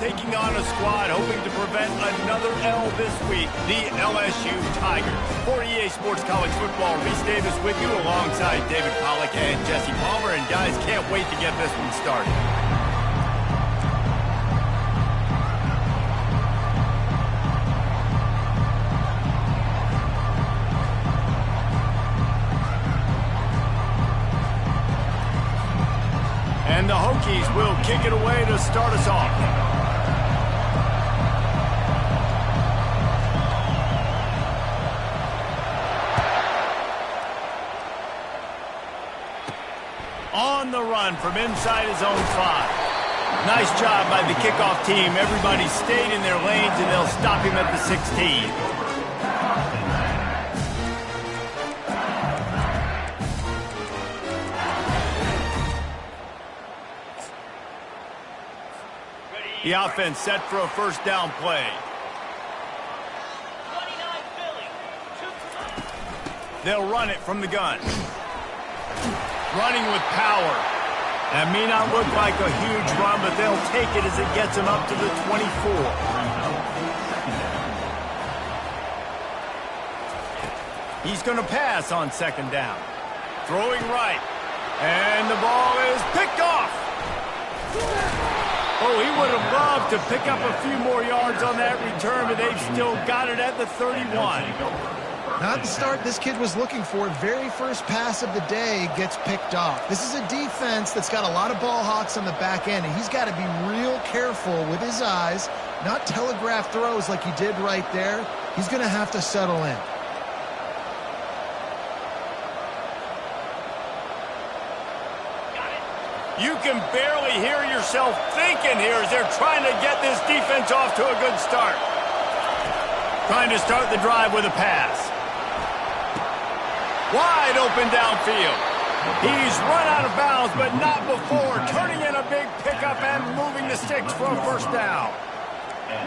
taking on a squad hoping to prevent another L this week, the LSU Tigers. For EA Sports College Football, Reese Davis with you alongside David Pollack and Jesse Palmer. And guys, can't wait to get this one started. And the Hokies will kick it away to start us off. On the run from inside his own 5. Nice job by the kickoff team. Everybody stayed in their lanes, and they'll stop him at the 16. The offense set for a first down play. They'll run it from the gun. Running with power. That may not look like a huge run, but they'll take it as it gets them up to the 24. He's going to pass on second down. Throwing right. And the ball is picked off. Oh, he would have loved to pick up a few more yards on that return, but they've still got it at the 31. Not the start this kid was looking for. Very first pass of the day gets picked off. This is a defense that's got a lot of ball hawks on the back end, and he's got to be real careful with his eyes, not telegraph throws like he did right there. He's going to have to settle in. You can barely hear yourself thinking here as they're trying to get this defense off to a good start. Trying to start the drive with a pass. Wide open downfield. He's run out of bounds, but not before. Turning in a big pickup and moving the sticks for a first down.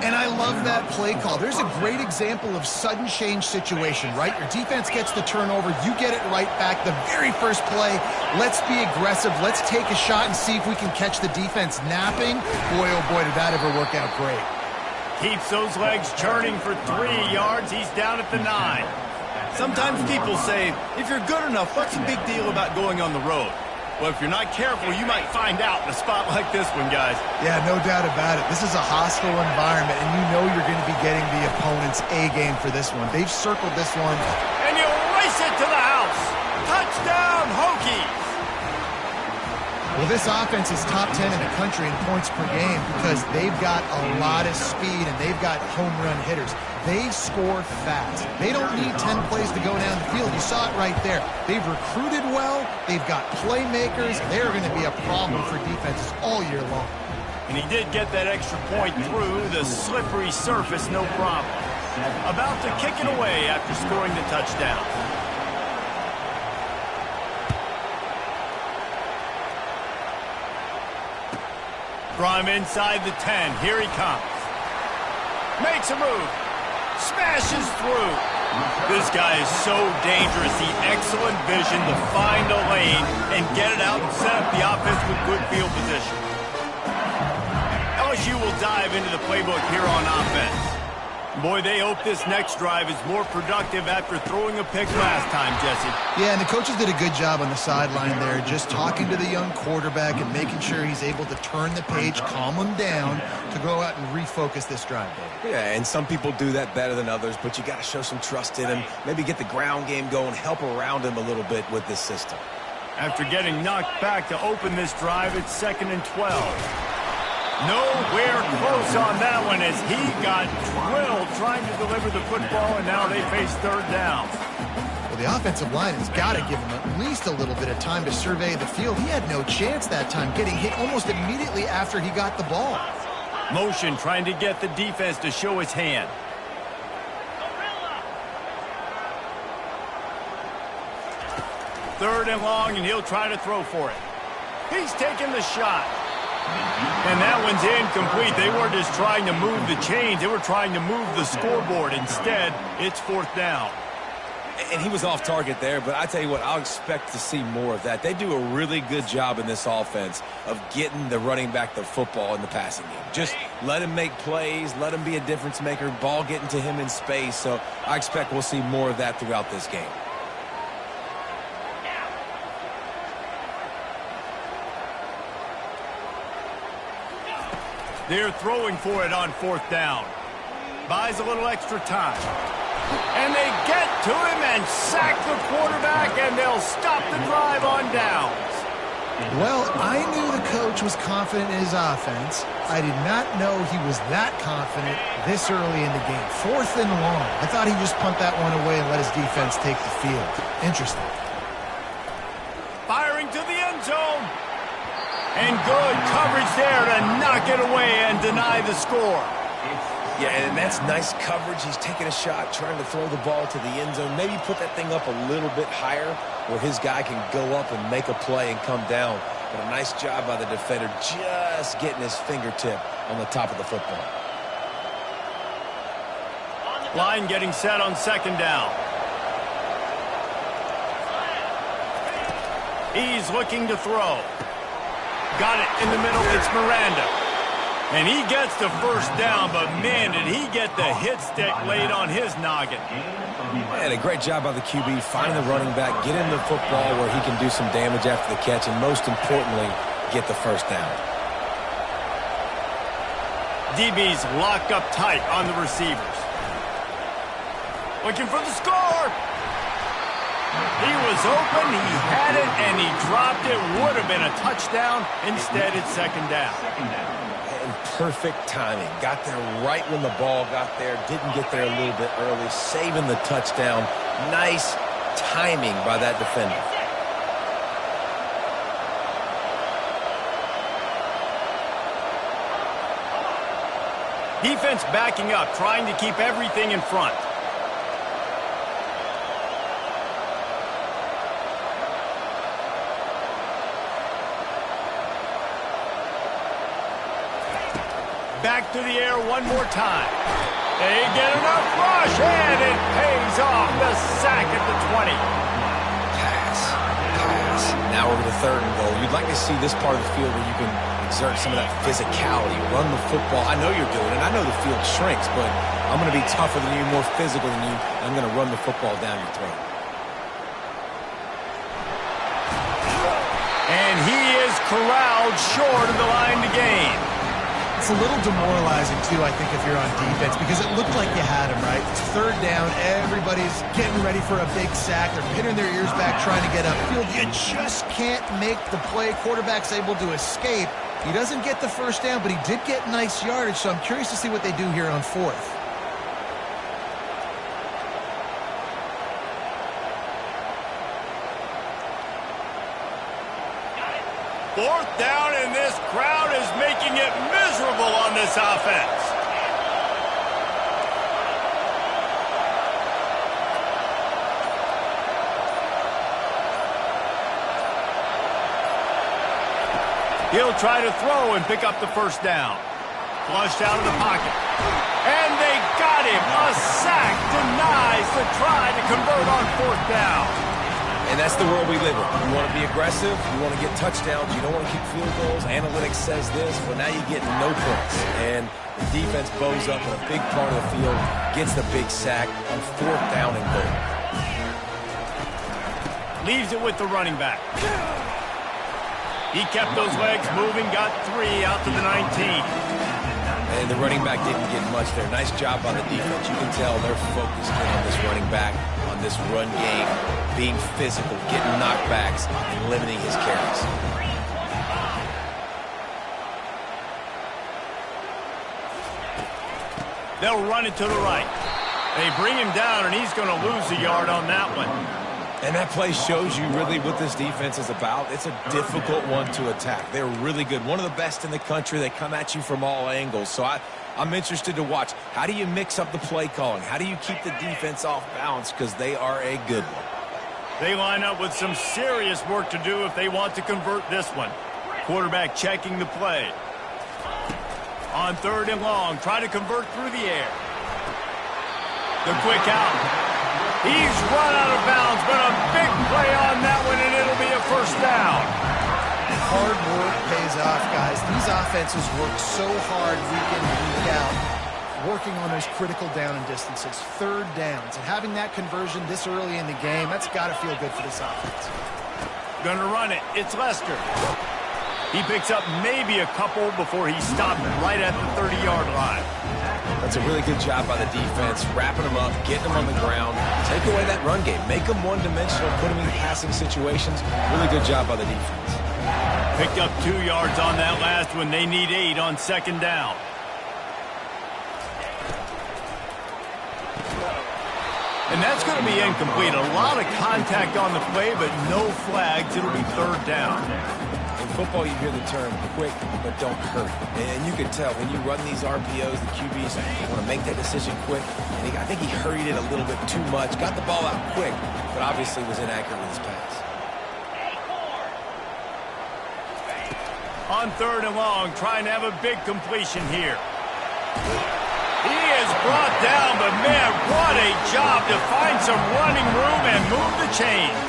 And I love that play call. There's a great example of sudden change situation, right? Your defense gets the turnover. You get it right back. The very first play, let's be aggressive. Let's take a shot and see if we can catch the defense napping. Boy, oh boy, did that ever work out great. Keeps those legs churning for 3 yards. He's down at the 9. Sometimes people say, if you're good enough, what's the big deal about going on the road? Well, if you're not careful, you might find out in a spot like this one, guys. Yeah, no doubt about it. This is a hostile environment, and you know you're going to be getting the opponent's A-game for this one. They've circled this one. And he'll race it to the house. Touchdown, Hokies. Well, this offense is top 10 in the country in points per game because they've got a lot of speed and they've got home run hitters. They score fast. They don't need 10 plays to go down the field. You saw it right there. They've recruited well. They've got playmakers. They're going to be a problem for defenses all year long. And he did get that extra point through the slippery surface, no problem. About to kick it away after scoring the touchdown. From inside the 10, here he comes. Makes a move. Smashes through. This guy is so dangerous. The excellent vision to find a lane and get it out and set up the offense with good field position. LSU will dive into the playbook here on offense. Boy, they hope this next drive is more productive after throwing a pick last time, Jesse. Yeah, and the coaches did a good job on the sideline there, just talking to the young quarterback and making sure he's able to turn the page, calm him down to go out and refocus this drive. Yeah, and some people do that better than others, but you got to show some trust in him, maybe get the ground game going, help around him a little bit with this system. After getting knocked back to open this drive, it's 2nd and 12. Nowhere close on that one as he got drilled trying to deliver the football, and now they face 3rd down. Well, the offensive line has got to give him at least a little bit of time to survey the field. He had no chance that time, getting hit almost immediately after he got the ball. Motion trying to get the defense to show his hand. Third and long, and he'll try to throw for it. He's taking the shot. And that one's incomplete. They weren't just trying to move the chains. They were trying to move the scoreboard. Instead, it's 4th down. And he was off target there, but I tell you what, I'll expect to see more of that. They do a really good job in this offense of getting the running back the football in the passing game. Just Let him make plays. Let him be a difference maker. Ball getting to him in space. So I expect we'll see more of that throughout this game. They're throwing for it on 4th down. Buys a little extra time. And they get to him and sack the quarterback, and they'll stop the drive on downs. Well, I knew the coach was confident in his offense. I did not know he was that confident this early in the game. 4th and long. I thought he'd just punt that one away and let his defense take the field. Interesting. Firing to the end zone. And good coverage there to knock it away and deny the score. Yeah, and that's nice coverage. He's taking a shot, trying to throw the ball to the end zone. Maybe put that thing up a little bit higher where his guy can go up and make a play and come down. But a nice job by the defender just getting his fingertip on the top of the football. Line getting set on 2nd down. He's looking to throw. Got it in the middle. It's Miranda. And he gets the 1st down, but man, did he get the hit stick laid on his noggin. And a great job by the QB, finding the running back, get him the football where he can do some damage after the catch, and most importantly, get the 1st down. DB's locked up tight on the receivers. Looking for the score. He was open, he had it, and he dropped it. Would have been a touchdown. Instead, it's 2nd down. And perfect timing. Got there right when the ball got there. Didn't get there a little bit early. Saving the touchdown. Nice timing by that defender. Defense backing up, trying to keep everything in front. Back to the air one more time. They get enough rush, and it pays off. The sack at the 20. Pass. Now over to 3rd and goal. You'd like to see this part of the field where you can exert some of that physicality, run the football. I know you're doing it. I know the field shrinks, but I'm going to be tougher than you, more physical than you. I'm going to run the football down your throat. And he is corralled short of the line to gain. It's a little demoralizing, too, I think, if you're on defense, because it looked like you had him, right? It's 3rd down. Everybody's getting ready for a big sack. They're pinning their ears back, trying to get upfield. You just can't make the play. Quarterback's able to escape. He doesn't get the 1st down, but he did get nice yardage, so I'm curious to see what they do here on 4th. Fourth down, and this crowd is making it miserable on this offense. He'll try to throw and pick up the 1st down. Flushed out of the pocket. And they got him. A sack denies the try to convert on 4th down. And that's the world we live in. You want to be aggressive. You want to get touchdowns. You don't want to kick field goals. Analytics says this. Well, now you get no points. And the defense bows up in a big part of the field, gets the big sack on 4th down and goal. Leaves it with the running back. He kept those legs moving, got 3 out to the 19. And the running back didn't get much there. Nice job on the defense. You can tell they're focused in on this running back, on this run game, being physical, getting knockbacks, and limiting his carries. They'll run it to the right. They bring him down, and he's going to lose a yard on that one. And that play shows you really what this defense is about. It's a difficult one to attack. They're really good. One of the best in the country. They come at you from all angles. So I'm interested to watch. How do you mix up the play calling? How do you keep the defense off balance? Because they are a good one. They line up with some serious work to do if they want to convert this one. Quarterback checking the play. On 3rd and long, try to convert through the air. The quick out. He's run out of bounds, but a big play on that one, and it'll be a 1st down. Hard work pays off, guys. These offenses work so hard week in and week out, working on those critical down and distances, third downs. And having that conversion this early in the game, that's got to feel good for this offense. Gonna run it. It's Lester. He picks up maybe a couple before he stopped right at the 30-yard line. That's a really good job by the defense, wrapping them up, getting them on the ground, take away that run game, make them one-dimensional, put them in passing situations. Really good job by the defense. Picked up 2 yards on that last one. They need 8 on second down. And that's going to be incomplete. A lot of contact on the play, but no flags. It'll be third down. In football, you hear the term quick, but don't hurt. And you can tell when you run these RPOs, the QBs want to make that decision quick. And I think he hurried it a little bit too much. Got the ball out quick, but obviously was inaccurate with his pass. On third and long, trying to have a big completion here. He is brought down, but man, what a job to find some running room and move the chains.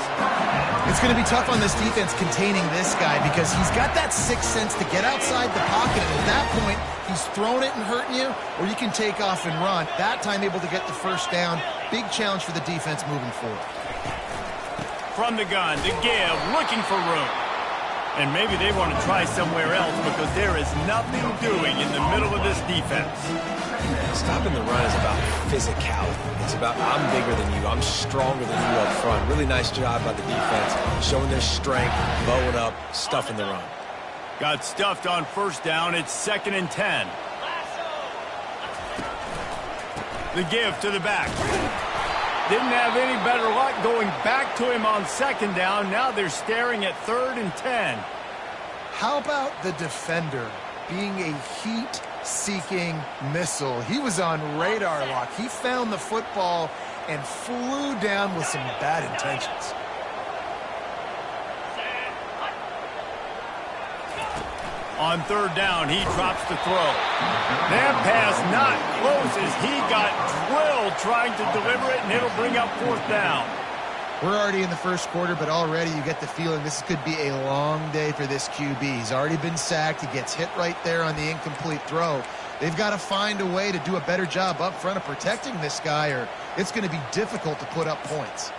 It's going to be tough on this defense containing this guy because he's got that sixth sense to get outside the pocket, and at that point, he's throwing it and hurting you, or you can take off and run. That time able to get the first down. Big challenge for the defense moving forward. From the gun, to give, looking for room. And maybe they want to try somewhere else because there is nothing doing in the middle of this defense. Stopping the run is about physicality. It's about I'm bigger than you. I'm stronger than you up front. Really nice job by the defense, showing their strength, bowing up, stuffing the run. Got stuffed on first down. It's 2nd and 10. The give to the back. Didn't have any better luck going back to him on second down. Now they're staring at 3rd and 10. How about the defender being a heat-seeking missile? He was on radar lock. He found the football and flew down with some bad intentions. On third down, he drops the throw. That pass not close as he got drilled trying to deliver it, and it'll bring up 4th down. We're already in the first quarter, but already you get the feeling this could be a long day for this QB. He's already been sacked. He gets hit right there on the incomplete throw. They've got to find a way to do a better job up front of protecting this guy, or it's going to be difficult to put up points.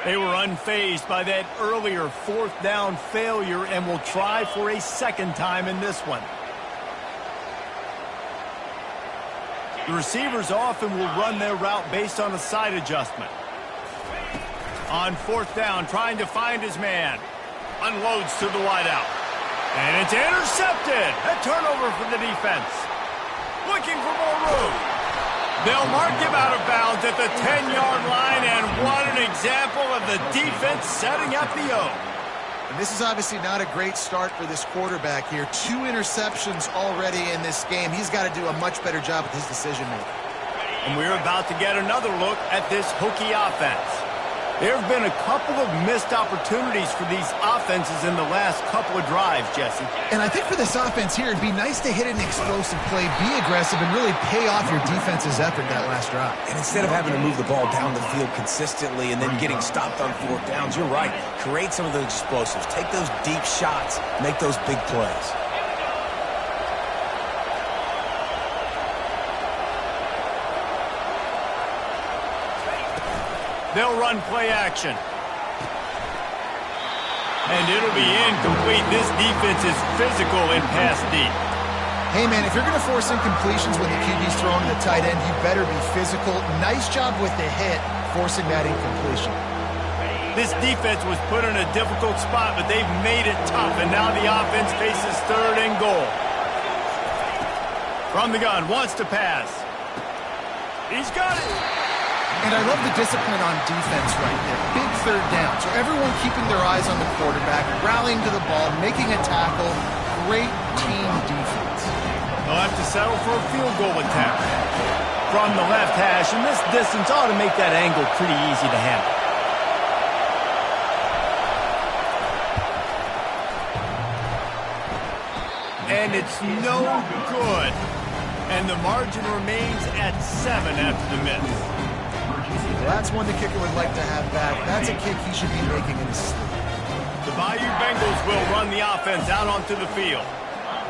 They were unfazed by that earlier 4th down failure and will try for a second time in this one. The receivers often will run their route based on a side adjustment. On 4th down, trying to find his man. Unloads to the wideout. And it's intercepted. A turnover for the defense. Looking for more room. They'll mark him out of bounds at the 10-yard line, and what an example of the defense setting up the O. And this is obviously not a great start for this quarterback here. 2 interceptions already in this game. He's got to do a much better job with his decision-making. And we're about to get another look at this Hokie offense. There have been a couple of missed opportunities for these offenses in the last couple of drives, Jesse. And I think for this offense here, it'd be nice to hit an explosive play, be aggressive, and really pay off your defense's effort that last drive. And instead of having to move the ball down the field consistently and then getting stopped on 4th downs, you're right. Create some of those explosives. Take those deep shots. Make those big plays. They'll run play action. And it'll be incomplete. This defense is physical in pass deep. Hey, man, if you're going to force incompletions when the QB's throwing to the tight end, you better be physical. Nice job with the hit, forcing that incompletion. This defense was put in a difficult spot, but they've made it tough, and now the offense faces 3rd and goal. From the gun, wants to pass. He's got it. And I love the discipline on defense right there. Big 3rd down. So everyone keeping their eyes on the quarterback, rallying to the ball, making a tackle. Great team defense. They'll have to settle for a field goal attempt. From the left hash, and this distance ought to make that angle pretty easy to handle. And it's no good. And the margin remains at 7 after the miss. That's one the kicker would like to have back. That's a kick he should be making in his sleep. The Bayou Bengals will run the offense out onto the field.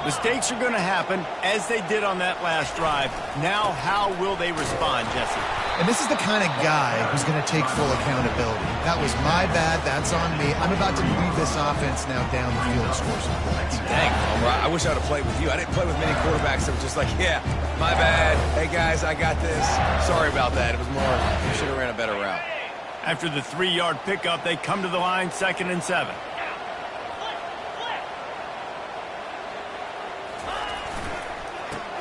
Mistakes are going to happen, as they did on that last drive. Now, how will they respond, Jesse? And this is the kind of guy who's going to take full accountability. That was my bad. That's on me. I'm about to lead this offense now down the field and score some points. Dang, I wish I would have played with you. I didn't play with many quarterbacks that were just like, yeah, my bad. Hey, guys, I got this. Sorry about that. It was more, you should have ran a better route. After the 3-yard pickup, they come to the line, 2nd and 7.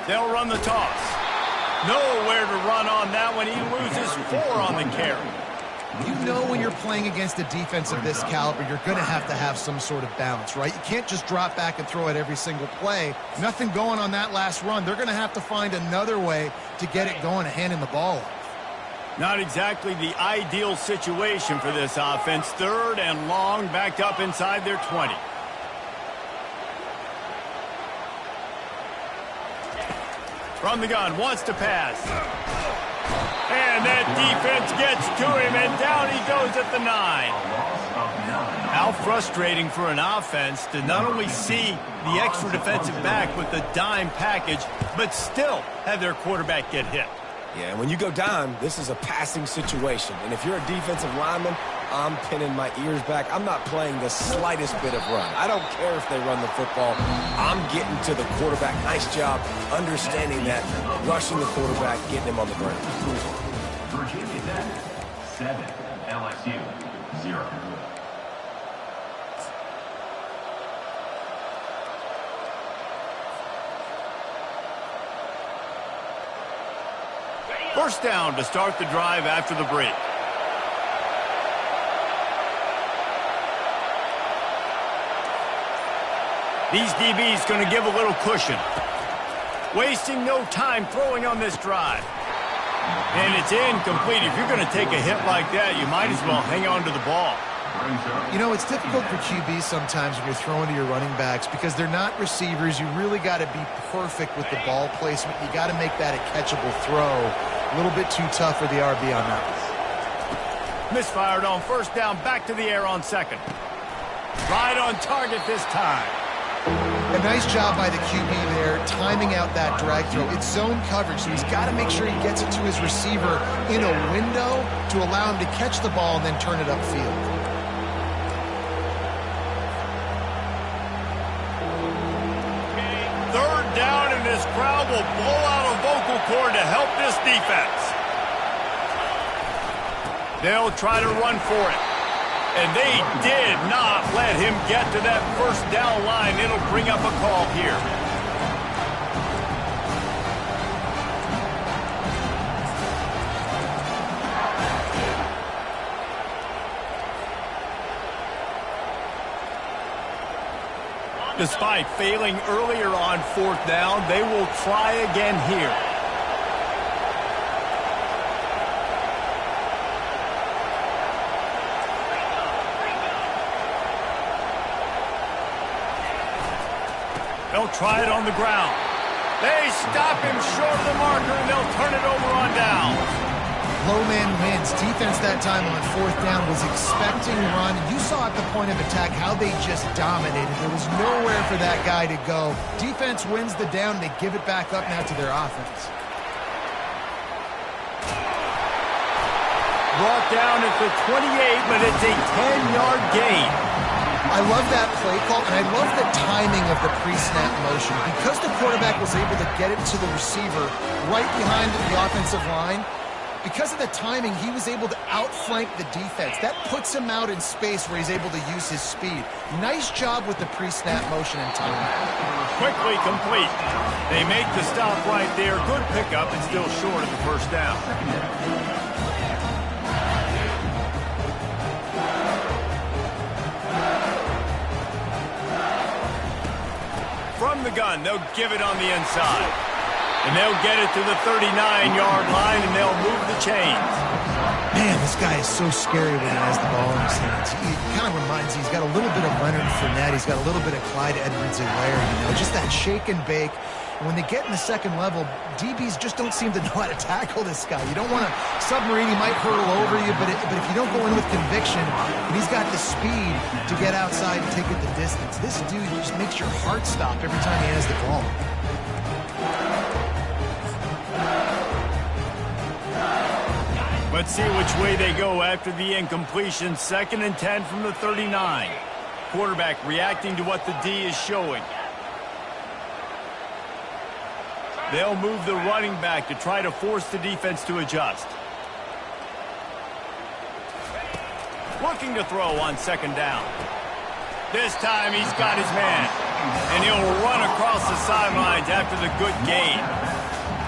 They'll run the toss. Nowhere to run on that one. He loses 4 on the carry. You know when you're playing against a defense of this caliber, you're going to have some sort of balance, right? You can't just drop back and throw it every single play. Nothing going on that last run. They're going to have to find another way to get it going and handing the ball off. Not exactly the ideal situation for this offense. 3rd and long, backed up inside their 20. From the gun, wants to pass. And that defense gets to him, and down he goes at the 9. How frustrating for an offense to not only see the extra defensive back with the dime package, but still have their quarterback get hit. Yeah, and when you go down, this is a passing situation. And if you're a defensive lineman, I'm pinning my ears back. I'm not playing the slightest bit of run. I don't care if they run the football. I'm getting to the quarterback. Nice job understanding that, rushing the quarterback, getting him on the ground. Virginia Tech, 7. LSU, 0. First down to start the drive after the break. These DBs going to give a little cushion. Wasting no time throwing on this drive. And it's incomplete. If you're going to take a hit like that, you might as well hang on to the ball. You know, it's difficult for QBs sometimes when you're throwing to your running backs because they're not receivers. You really got to be perfect with the ball placement. You got to make that a catchable throw. A little bit too tough for the RB on that one. Misfired on first down, back to the air on 2nd. Right on target this time. A nice job by the QB there, timing out that drag throw. It's zone coverage, so he's got to make sure he gets it to his receiver in a window to allow him to catch the ball and then turn it upfield. Third down, and this crowd will blow out a vocal cord to help this defense. They'll try to run for it. And they did not let him get to that first down line. It'll bring up a call here. Despite failing earlier on 4th down, they will try again here. They'll try it on the ground. They stop him short of the marker, and they'll turn it over on down. Low man wins. Defense that time on 4th down was expecting run. You saw at the point of attack how they just dominated. There was nowhere for that guy to go. Defense wins the down. They give it back up now to their offense. Brought down at the 28, but it's a 10-yard gain. I love that play call, and I love the timing of the pre-snap motion. Because the quarterback was able to get it to the receiver right behind the offensive line, because of the timing, he was able to outflank the defense. That puts him out in space where he's able to use his speed. Nice job with the pre-snap motion and timing. Quickly complete. They make the stop right there. Good pickup and still short of the first down. From the gun, they'll give it on the inside. And they'll get it to the 39-yard line, and they'll move the chains. Man, this guy is so scary when he has the ball in his hands. He kind of reminds me, he's got a little bit of Leonard Fournette. He's got a little bit of Clyde Edwards-Helaire, you know, just that shake and bake. When they get in the second level, DBs just don't seem to know how to tackle this guy. You don't want to submarine. He might hurtle over you, but if you don't go in with conviction, and he's got the speed to get outside and take it the distance, this dude just makes your heart stop every time he has the ball. Let's see which way they go after the incompletion. 2nd and 10 from the 39. Quarterback reacting to what the D is showing. They'll move the running back to try to force the defense to adjust. Looking to throw on 2nd down. This time he's got his man. And he'll run across the sidelines after the good gain.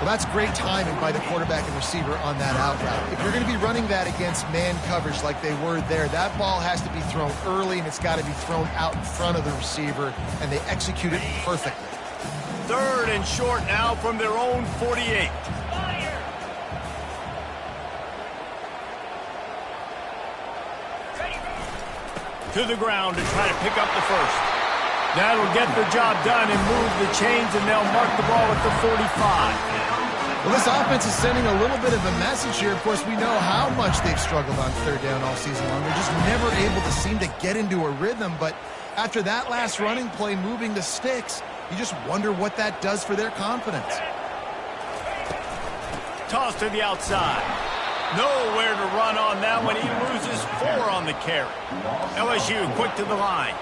Well, that's great timing by the quarterback and receiver on that out route. If you're going to be running that against man coverage like they were there, that ball has to be thrown early, and it's got to be thrown out in front of the receiver, and they execute it perfectly. 3rd and short now from their own 48. To the ground to try to pick up the first. That'll get the job done and move the chains, and they'll mark the ball at the 45. Well, this offense is sending a little bit of a message here. Of course, we know how much they've struggled on 3rd down all season long. They're just never able to seem to get into a rhythm, but after that last running play moving the sticks, you just wonder what that does for their confidence. Toss to the outside. Nowhere to run on that one. He loses 4 on the carry. LSU quick to the line.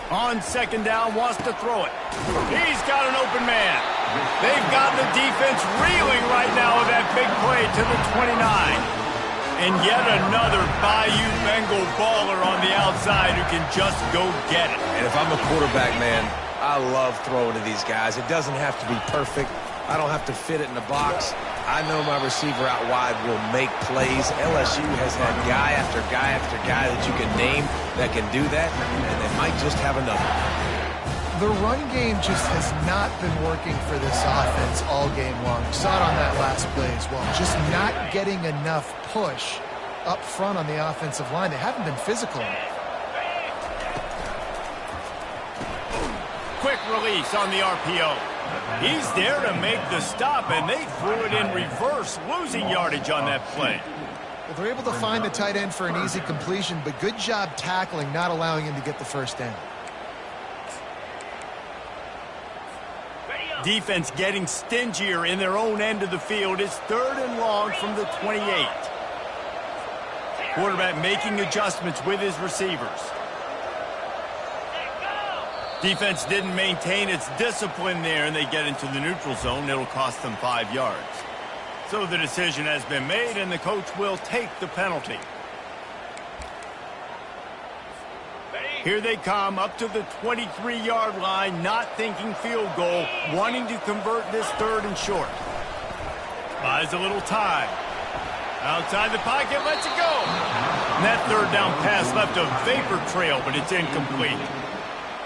On 2nd down, wants to throw it. He's got an open man. They've got the defense reeling right now with that big play to the 29. And yet another Bayou Bengal baller on the outside who can just go get it. And if I'm a quarterback, man, I love throwing to these guys. It doesn't have to be perfect. I don't have to fit it in the box. I know my receiver out wide will make plays. LSU has had guy after guy after guy that you can name that can do that, and they might just have another. The run game just has not been working for this offense all game long. You saw it on that last play as well. Just not getting enough push up front on the offensive line. They haven't been physical enough. Quick release on the RPO. He's there to make the stop, and they threw it in reverse, losing yardage on that play. Well, they're able to find the tight end for an easy completion, but good job tackling, not allowing him to get the first down. Defense getting stingier in their own end of the field. It's 3rd and long from the 28. Quarterback making adjustments with his receivers. Defense didn't maintain its discipline there, and they get into the neutral zone. It'll cost them 5 yards. So the decision has been made, and the coach will take the penalty. Here they come up to the 23-yard line, not thinking field goal, wanting to convert this 3rd and short. Buys a little time. Outside the pocket, lets it go. And that 3rd down pass left a vapor trail, but it's incomplete.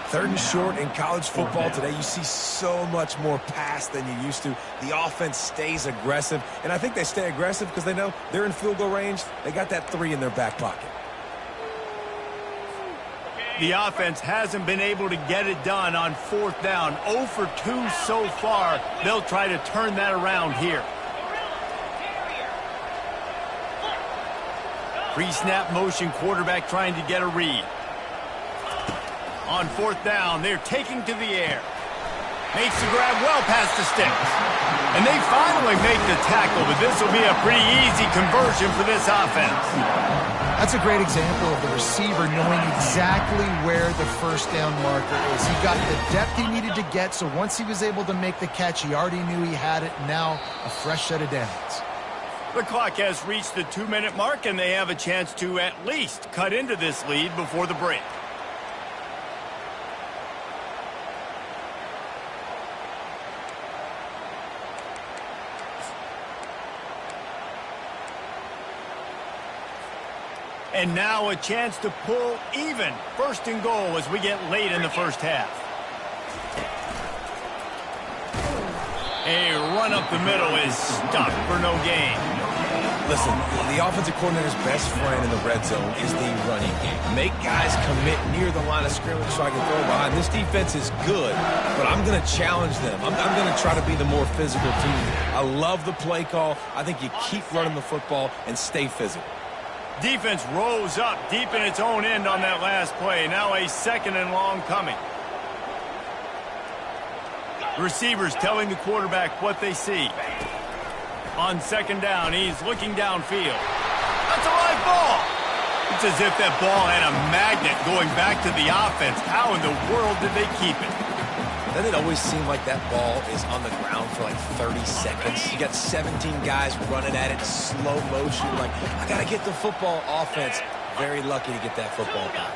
3rd and short in college football today, you see so much more pass than you used to. The offense stays aggressive, and I think they stay aggressive because they know they're in field goal range. They got that 3 in their back pocket. The offense hasn't been able to get it done on 4th down. 0 for 2 so far. They'll try to turn that around here. Pre-snap motion, quarterback trying to get a read. On 4th down, they're taking to the air. Makes the grab well past the sticks. And they finally make the tackle, but this will be a pretty easy conversion for this offense. That's a great example of the receiver knowing exactly where the first down marker is. He got the depth he needed to get, so once he was able to make the catch, he already knew he had it. Now a fresh set of downs. The clock has reached the 2-minute mark, and they have a chance to at least cut into this lead before the break. And now a chance to pull even. 1st and goal as we get late in the first half. A run up the middle is stuck for no gain. Listen, the offensive coordinator's best friend in the red zone is the running game. Make guys commit near the line of scrimmage so I can throw behind. This defense is good, but I'm going to challenge them. I'm going to try to be the more physical team. I love the play call. I think you keep running the football and stay physical. Defense rose up deep in its own end on that last play. Now a 2nd and long coming. Receivers telling the quarterback what they see. On 2nd down, he's looking downfield. That's a live ball. It's as if that ball had a magnet going back to the offense. How in the world did they keep it? Doesn't it always seem like that ball is on the ground for like 30 seconds? You got 17 guys running at it, slow motion. Like, I got to get the football. Offense, very lucky to get that football back.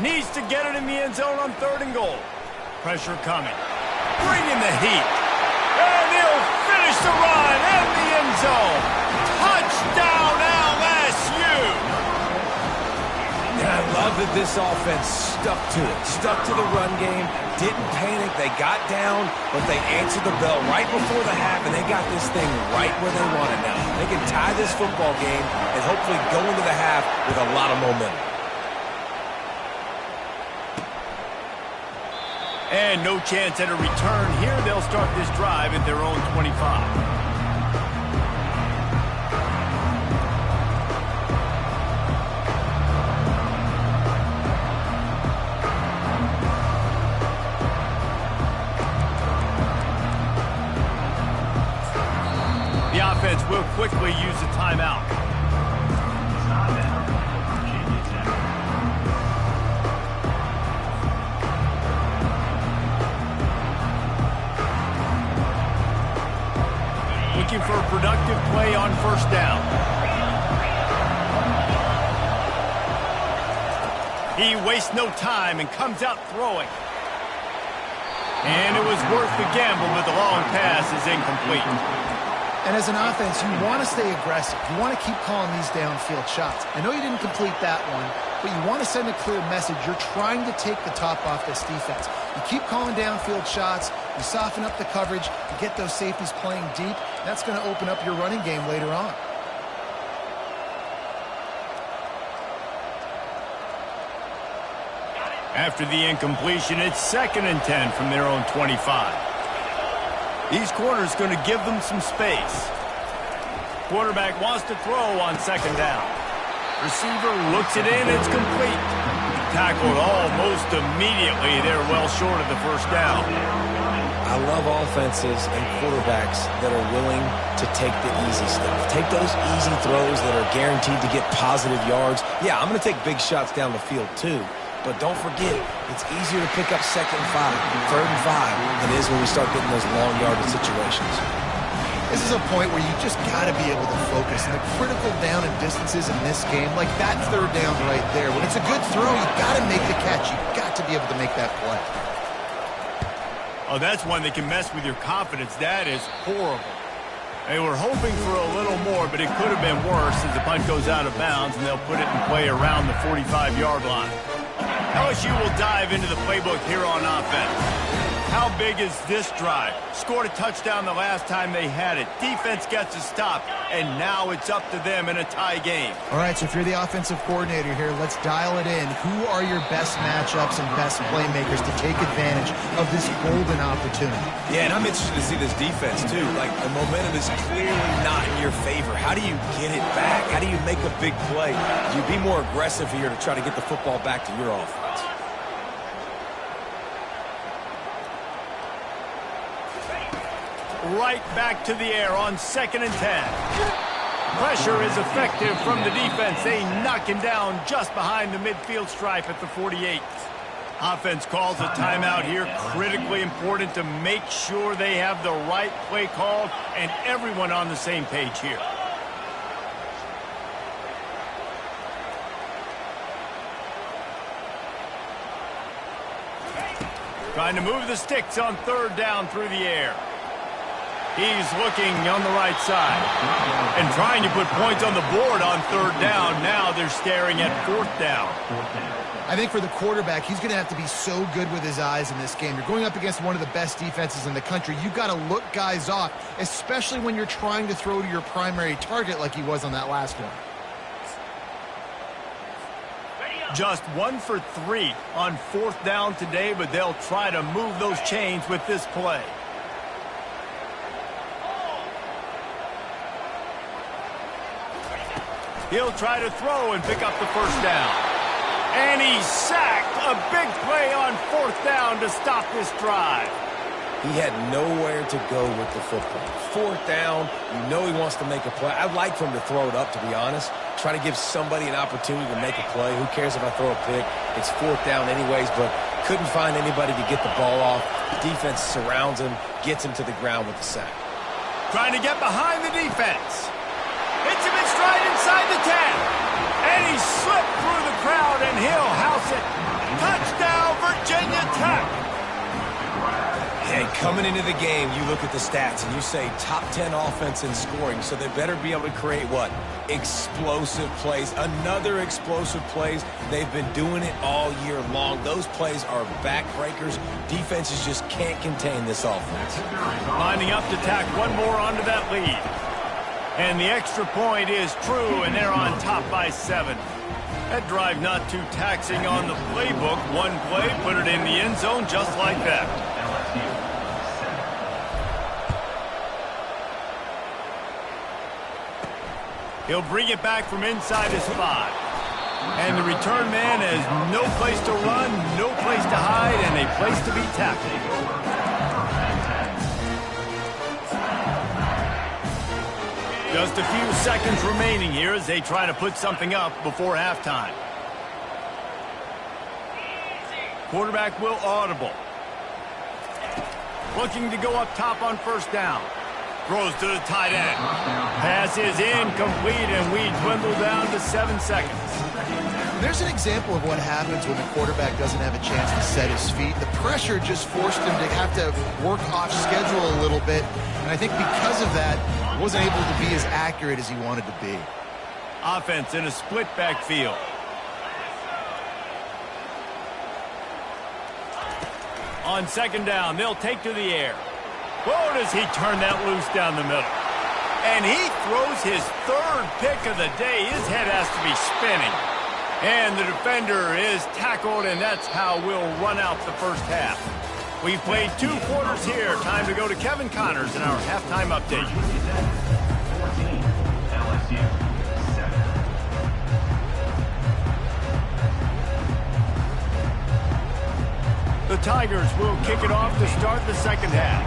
Needs to get it in the end zone on 3rd and goal. Pressure coming. Bringing the heat. And he'll finish the run in the end zone. Touchdown LSU. And I love that this offense stuck to it. Stuck to the run game. Didn't panic. They got down, but they answered the bell right before the half, and they got this thing right where they want it now. They can tie this football game and hopefully go into the half with a lot of momentum. And no chance at a return here. They'll start this drive at their own 25. The offense will quickly use a timeout. Looking for a productive play on 1st down. He wastes no time and comes out throwing. And it was worth the gamble, but the long pass is incomplete. And as an offense, you want to stay aggressive. You want to keep calling these downfield shots. I know you didn't complete that one, but you want to send a clear message. You're trying to take the top off this defense. You keep calling downfield shots. You soften up the coverage. You get those safeties playing deep. That's going to open up your running game later on. After the incompletion, it's 2nd and 10 from their own 25. These corners going to give them some space. Quarterback wants to throw on 2nd down. Receiver looks it in. It's complete. Tackled almost immediately. They're well short of the 1st down. I love offenses and quarterbacks that are willing to take the easy stuff. Take those easy throws that are guaranteed to get positive yards. Yeah, I'm going to take big shots down the field too. But don't forget, it's easier to pick up 2nd and 5, 3rd and 5 than it is when we start getting those long yardage situations. This is a point where you just got to be able to focus. And the critical down and distances in this game, like that 3rd down right there, when it's a good throw, you got to make the catch. You got to be able to make that play. Oh, that's one that can mess with your confidence. That is horrible. They were hoping for a little more, but it could have been worse as the punt goes out of bounds, and they'll put it in play around the 45-yard line. LSU will dive into the playbook here on offense. How big is this drive? Scored a touchdown the last time they had it. Defense gets a stop, and now it's up to them in a tie game. All right, so if you're the offensive coordinator here, let's dial it in. Who are your best matchups and best playmakers to take advantage of this golden opportunity? Yeah, and I'm interested to see this defense, too. Like, the momentum is clearly not in your favor. How do you get it back? How do you make a big play? Do you be more aggressive here to try to get the football back to your offense? Right back to the air on 2nd and 10. Pressure is effective from the defense. They knock him down just behind the midfield stripe at the 48. Offense calls a timeout here. Critically important to make sure they have the right play called and everyone on the same page here. Trying to move the sticks on 3rd down through the air. He's looking on the right side and trying to put points on the board on 3rd down. Now they're staring at 4th down. I think for the quarterback, he's going to have to be so good with his eyes in this game. You're going up against one of the best defenses in the country. You've got to look guys off, especially when you're trying to throw to your primary target like he was on that last one. Just 1 for 3 on 4th down today, but they'll try to move those chains with this play. He'll try to throw and pick up the first down. And he's sacked. A big play on 4th down to stop this drive. He had nowhere to go with the football. 4th down, you know he wants to make a play. I'd like for him to throw it up, to be honest. Try to give somebody an opportunity to make a play. Who cares if I throw a pick? It's 4th down anyways, but couldn't find anybody to get the ball off. The defense surrounds him, gets him to the ground with the sack. Trying to get behind the defense. Hits him in stride inside the 10. And he slipped through the crowd, and he'll house it. Touchdown, Virginia Tech. And coming into the game, you look at the stats, and you say top 10 offense in scoring, so they better be able to create what? Explosive plays. Another explosive plays. They've been doing it all year long. Those plays are backbreakers. Defenses just can't contain this offense. Lining up to tack one more onto that lead. And the extra point is true, and they're on top by 7. That drive not too taxing on the playbook. One play, put it in the end zone just like that. He'll bring it back from inside his 5. And the return man has no place to run, no place to hide, and a place to be tackled. Just a few seconds remaining here as they try to put something up before halftime. Quarterback will audible. Looking to go up top on 1st down. Throws to the tight end. Pass is incomplete, and we dwindle down to 7 seconds. There's an example of what happens when the quarterback doesn't have a chance to set his feet. The pressure just forced him to have to work off schedule a little bit, and I think because of that, wasn't able to be as accurate as he wanted to be. Offense in a split backfield. On 2nd down, they'll take to the air. Whoa, does he turn that loose down the middle. And he throws his 3rd pick of the day. His head has to be spinning. And the defender is tackled, and that's how we'll run out the first half. We've played 2 quarters here. Time to go to Kevin Connors in our halftime update. 14, LSU 7. The Tigers will kick it off to start the 2nd half.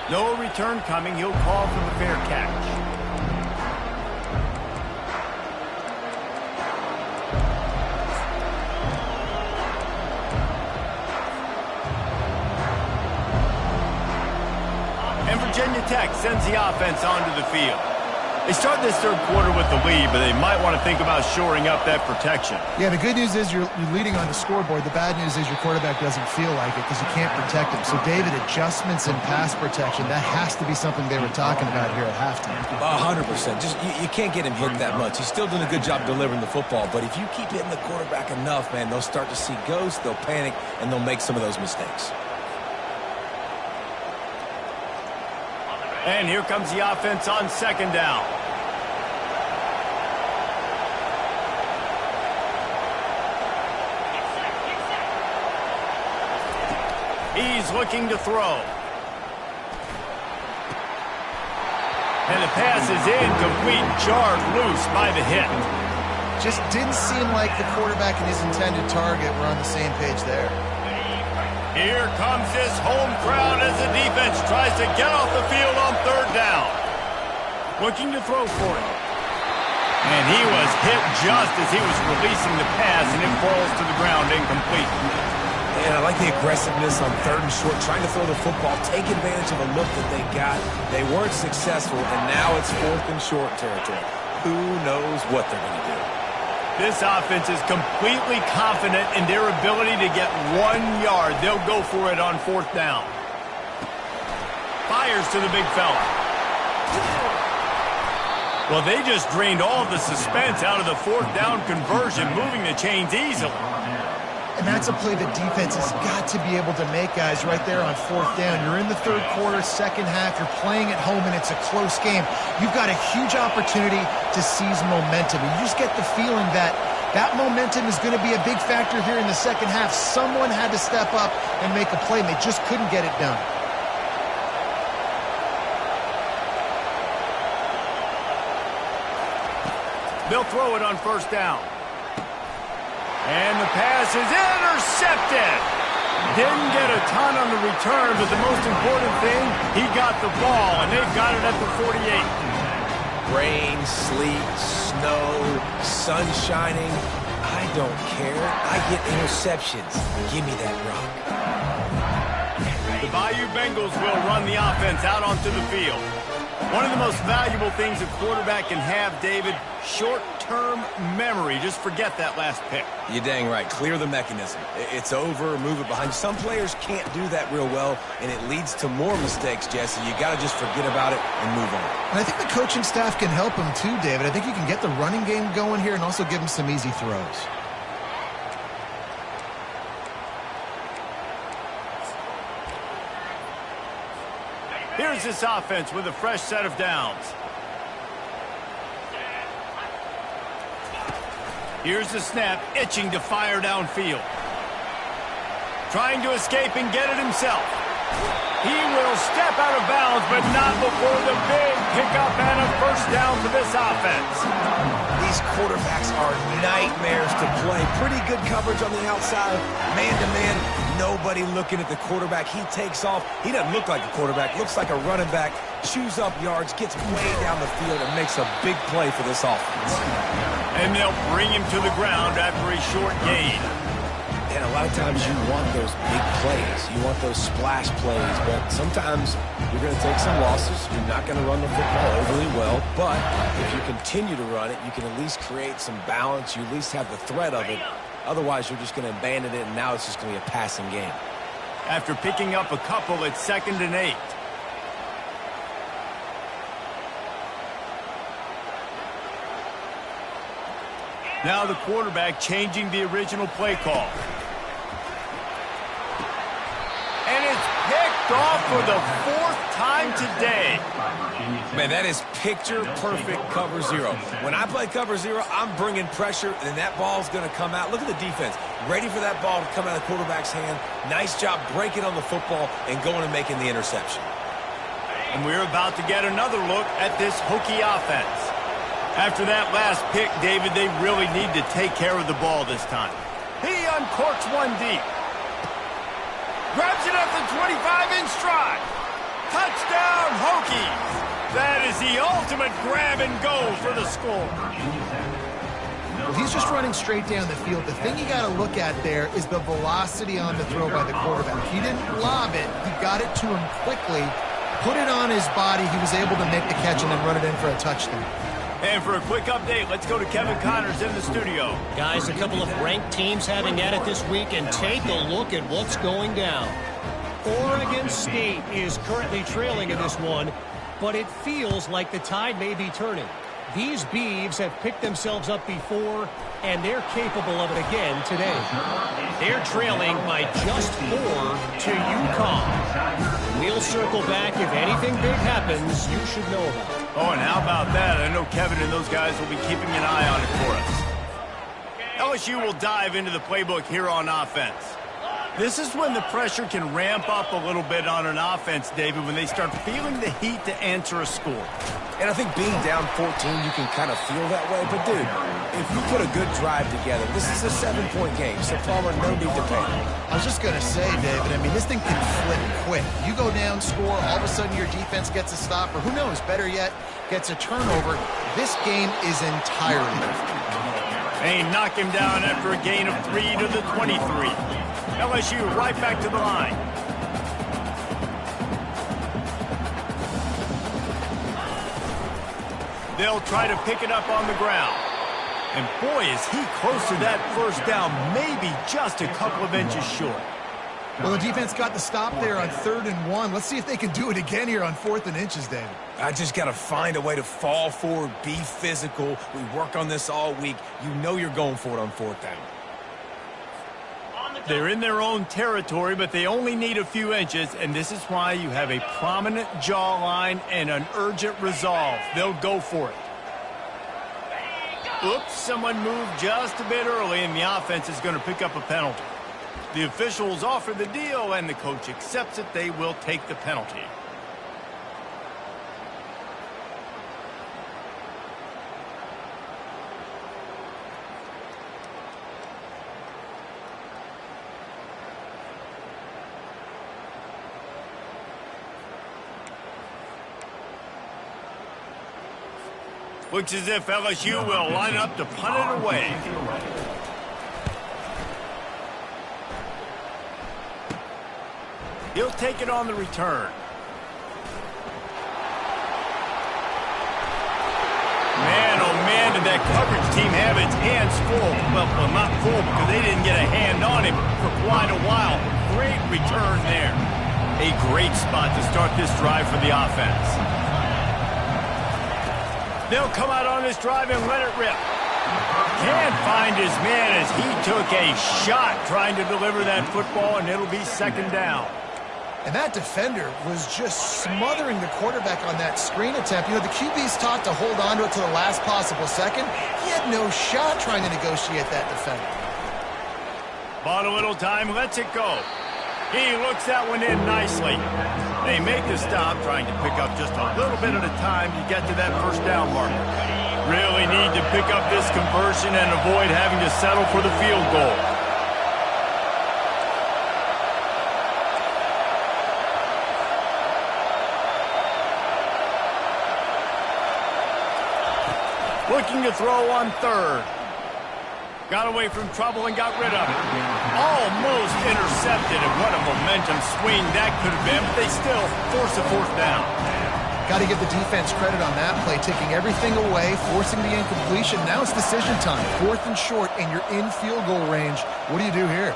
No return coming. He'll call for the fair catch. And Virginia Tech sends the offense onto the field. They start this 3rd quarter with the lead, but they might want to think about shoring up that protection. Yeah, the good news is you're leading on the scoreboard. The bad news is your quarterback doesn't feel like it because you can't protect him. So, David, adjustments in pass protection, that has to be something they were talking about here at halftime. 100%. Just you can't get him hit that much. He's still doing a good job delivering the football, but if you keep hitting the quarterback enough, man, they'll start to see ghosts, they'll panic, and they'll make some of those mistakes. And here comes the offense on 2nd down. He's looking to throw. And the pass is incomplete, jarred loose by the hit. Just didn't seem like the quarterback and his intended target were on the same page there. Here comes this home crowd as the defense tries to get off the field on 3rd down. Looking to throw for it. And he was hit just as he was releasing the pass, and it falls to the ground incomplete. And I like the aggressiveness on 3rd and short, trying to throw the football, take advantage of a look that they got. They weren't successful, and now it's 4th and short territory. Who knows what they're going to do? This offense is completely confident in their ability to get 1 yard. They'll go for it on 4th down. Fires to the big fella. Well, they just drained all of the suspense out of the fourth down conversion, moving the chains easily. And that's a play the defense has got to be able to make, guys, right there on fourth down. You're in the third quarter, second half. You're playing at home, and it's a close game. You've got a huge opportunity to seize momentum. And you just get the feeling that that momentum is going to be a big factor here in the second half. Someone had to step up and make a play, and they just couldn't get it done. They'll throw it on first down. And the pass is intercepted. Didn't get a ton on the return, but the most important thing, he got the ball, and they've got it at the 48. Rain, sleet, snow, sun shining. I don't care. I get interceptions. Give me that rock. The Bayou Bengals will run the offense out onto the field. One of the most valuable things a quarterback can have, David, short-term memory. Just forget that last pick. You're dang right. Clear the mechanism. It's over, move it behind. Some players can't do that real well, and it leads to more mistakes, Jesse. You got to just forget about it and move on. And I think the coaching staff can help him too, David. I think you can get the running game going here and also give him some easy throws. Here's this offense with a fresh set of downs. Here's the snap, itching to fire downfield. Trying to escape and get it himself. He will step out of bounds, but not before the big pickup and a first down for this offense. These quarterbacks are nightmares to play. Pretty good coverage on the outside, man-to-man. Nobody looking at the quarterback. He takes off. He doesn't look like a quarterback. Looks like a running back. Chews up yards, gets way down the field, and makes a big play for this offense. And they'll bring him to the ground after a short gain. And a lot of times you want those big plays. You want those splash plays. But sometimes you're going to take some losses. You're not going to run the football overly well. But if you continue to run it, you can at least create some balance. You at least have the threat of it. Otherwise, you're just going to abandon it, and now it's just going to be a passing game. After picking up a couple, it's 2nd and 8. Now the quarterback changing the original play call. And it's picked off for the 4th time today. Man, that is picture-perfect cover zero. When I play cover zero, I'm bringing pressure, and that ball's going to come out. Look at the defense. Ready for that ball to come out of the quarterback's hand. Nice job breaking on the football and going and making the interception. And we're about to get another look at this Hokie offense. After that last pick, David, they really need to take care of the ball this time. He uncorks one deep. Grabs it at the 25 in stride. Touchdown, Hokies. That is the ultimate grab and go for the score. He's just running straight down the field. The thing you got to look at there is the velocity on the throw by the quarterback. He didn't lob it. He got it to him quickly, put it on his body. He was able to make the catch and then run it in for a touchdown. And for a quick update, let's go to Kevin Connors in the studio. Guys, a couple of ranked teams having at it this week, and take a look at what's going down. Oregon State is currently trailing in this one, but it feels like the tide may be turning. These Beavs have picked themselves up before, and they're capable of it again today. They're trailing by just 4 to UConn. We'll circle back. If anything big happens, you should know about it. Oh, and how about that? I know Kevin and those guys will be keeping an eye on it for us. LSU will dive into the playbook here on offense. This is when the pressure can ramp up a little bit on an offense, David, when they start feeling the heat to answer a score. And I think being down 14, you can kind of feel that way. But, dude, if you put a good drive together, this is a 7-point game. So, Palmer, no need to panic. I was just going to say, David, I mean, this thing can flip quick. You go down, score, all of a sudden your defense gets a stop, or who knows, better yet, gets a turnover. This game is entirely different. They knock him down after a gain of 3 to the 23. LSU right back to the line. They'll try to pick it up on the ground. And boy, is he close to that first down, maybe just a couple of inches short. Well, the defense got the stop there on 3rd and 1. Let's see if they can do it again here on 4th and inches, David. I just got to find a way to fall forward, be physical. We work on this all week. You know you're going for it on 4th down. They're in their own territory, but they only need a few inches, and this is why you have a prominent jawline and an urgent resolve. They'll go for it. Oops, someone moved just a bit early, and the offense is going to pick up a penalty. The officials offer the deal, and the coach accepts it. They will take the penalty. Looks as if LSU will line up to punt it away. He'll take it on the return. Man, oh man, did that coverage team have its hands full. Well, not full because they didn't get a hand on him for quite a while. Great return there. A great spot to start this drive for the offense. They'll come out on this drive and let it rip. Can't find his man as he took a shot trying to deliver that football, and it'll be 2nd down. And that defender was just smothering the quarterback on that screen attempt. You know, the QB's taught to hold on to it to the last possible second. He had no shot trying to negotiate that defender. Bought a little time, lets it go. He looks that one in nicely. They make the stop, trying to pick up just a little bit at a time to get to that 1st down marker. Really need to pick up this conversion and avoid having to settle for the field goal. Looking to throw on 3rd. Got away from trouble and got rid of it. Almost intercepted, and what a momentum swing that could have been, but they still force a 4th down. Got to give the defense credit on that play, taking everything away, forcing the incompletion. Now it's decision time. 4th and short, and you're in field goal range. What do you do here?